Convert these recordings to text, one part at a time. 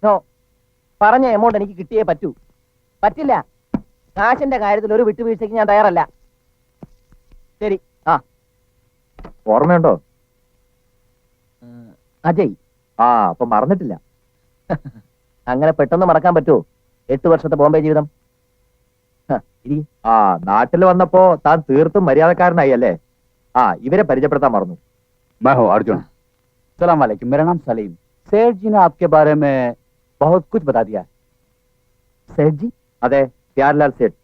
No, പറഞ്ഞ amount എനിക്ക് കിട്ടിയേ പറ്റൂ. പറ്റില്ല. കാശിന്റെ കാര്യത്തിൽ ഒരു വിട്ടുവീഴ്ചയ്ക്ക് ഞാൻ തയ്യാറല്ല. ശരി. ആ, ഓർമ്മയുണ്ടോ? അജയ്. അപ്പൊ മറന്നിട്ടില്ല. അങ്ങനെ പെട്ടെന്ന് മറക്കാൻ പറ്റുമോ 8 വർഷത്തെ ബോംബെ ജീവിതം? നാട്ടിൽ വന്നപ്പോ താൻ തീർത്തും മര്യാദക്കാരനായി അല്ലേ? ഇവരെ പരിചയപ്പെടുത്താൻ മറന്നു. मैं हूँ अर्जुन। सलाम वालेकुम, मेरा नाम सलीम। सेठ जी ने आपके बारे में बहुत कुछ बता दिया है। സേഠ് ജി? അതെ, പ്യാർലാൽ സേഠ്.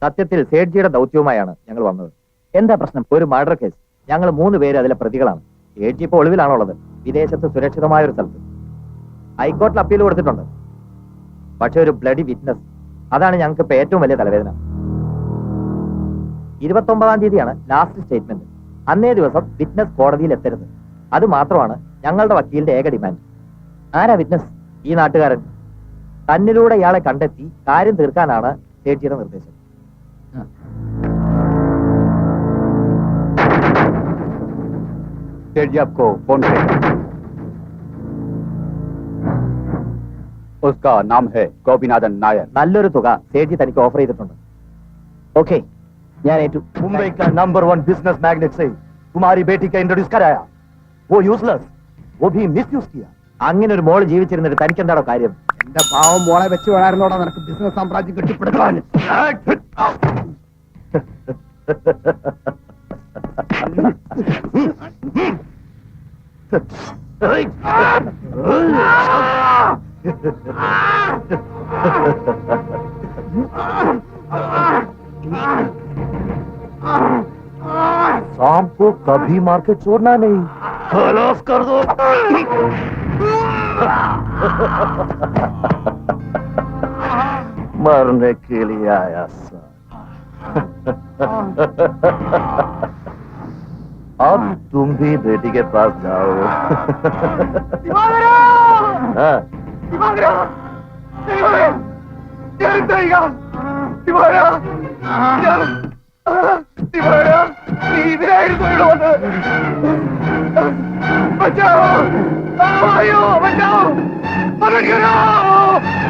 സത്യത്തിൽ സേഠ്ജിയുടെ ദൗത്യവുമായാണ് ഞങ്ങൾ വന്നത്. എന്താ പ്രശ്നം? ഒരു മർഡർ കേസ്. ഞങ്ങൾ 3 പേര് അതിലെ പ്രതികളാണ്. സേഠ്ജി ഇപ്പോൾ ഒളിവിലാണുള്ളത്, വിദേശത്ത് സുരക്ഷിതമായ ഒരു സ്ഥലത്ത്. ഹൈക്കോടതിയിൽ അപ്പീൽ കൊടുത്തിട്ടുണ്ട്. പക്ഷെ ഒരു ബ്ലഡി വിറ്റ്നസ്, അതാണ് ഞങ്ങൾക്ക് ഇപ്പൊ ഏറ്റവും വലിയ തലവേദന. 29-ാം തീയതിയാണ് ലാസ്റ്റ് സ്റ്റേറ്റ്മെന്റ്. അന്നേ ദിവസം വിറ്റ്നസ് കോടതിയിൽ എത്തരുത്. അത് മാത്രമാണ് ഞങ്ങളുടെ വക്കീലിന്റെ ഏക ഡിമാൻഡ്. ആരാ വിറ്റ്നസ്? ഈ നാട്ടുകാരൻ. തന്നിലൂടെ ഇയാളെ കണ്ടെത്തി കാര്യം തീർക്കാനാണ് സേഠ്ജിയുടെ നിർദ്ദേശം. सेठ जी आपको फोन करेगा। उसका नाम है गोपीनाथन नायर। നല്ലൊരു തുക സേഠ്ജി തനിക്ക് ഓഫർ ചെയ്തിട്ടുണ്ട്. ഓക്കെ, ഞാൻ ഏറ്റു. मुंबई का नंबर 1 बिजनेस मैग्नेट से तुम्हारी बेटी का इंट्रोड्यूस कराया, वो यूजलेस, वो भी मिसयूज किया. അങ്ങനെ ഒരു മോള് ജീവിച്ചിരുന്നിട്ട് തനിക്ക് എന്താണോ കാര്യം? എന്റെ പാവം മോളെ വെച്ച് വളർന്നോടാ നിനക്ക് ബിസിനസ് സാമ്രാജ്യം കെട്ടിപ്പടുക്കാൻ. शाम को कभी मार्केट छोड़ना नहीं, खलास कर दो. मरने के लिए आया सर. अब तुम भी बेटी के पास जाओ. बचाओ, आयो बचाओ, मदद करो,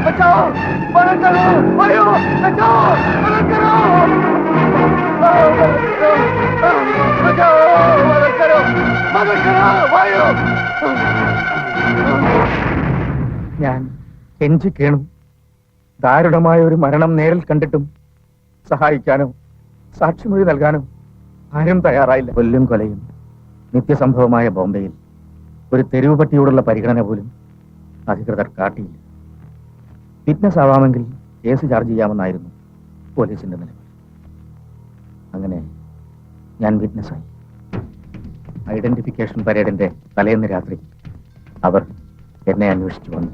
बचाओ, मदद करो, आयो बचाओ, मदद करो, बचाओ, मदद करो, मदद करो, आयो. ഞാൻ കെഞ്ചി കേണു. ദാരുണമായ ഒരു മരണം നേരിൽ കണ്ടിട്ടും സഹായിക്കാനോ സാക്ഷിമൊഴി നൽകാനോ ആരും തയ്യാറായില്ല. കൊല്ലും കൊലയും നിത്യസംഭവമായ ബോംബെയിൽ ഒരു തെരുവ് പട്ടിയോടുള്ള പരിഗണന പോലും അധികൃതർ കാട്ടിയില്ല. ഫിറ്റ്നസ് ആവാമെങ്കിൽ കേസ് ചാർജ് ചെയ്യാമെന്നായിരുന്നു പോലീസിന്റെ നിലപാട്. അങ്ങനെ ഞാൻ വിറ്റ്നസ്സായി. ഐഡന്റിഫിക്കേഷൻ പരേഡിന്റെ തലേന്ന് രാത്രി അവർ എന്നെ അന്വേഷിച്ചു വന്നു.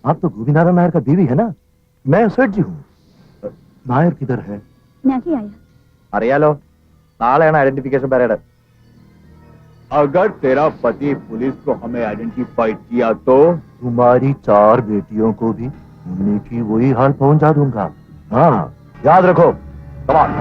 आप तो गोपीनाथन नायर का बीवी है ना? मैं सेठ जी हूँ. नायर किधर है? नहीं आया. അറിയാലോ, നാളെയാണ് ഐഡന്റിഫിക്കേഷൻ പരേഡ്. अगर तेरा पति पुलिस को हमें आइडेंटिफाई किया तो तुम्हारी 4 बेटियों को भी उन्हीं की वही हाल पहुंचा दूंगा. हाँ, याद रखो. Come on.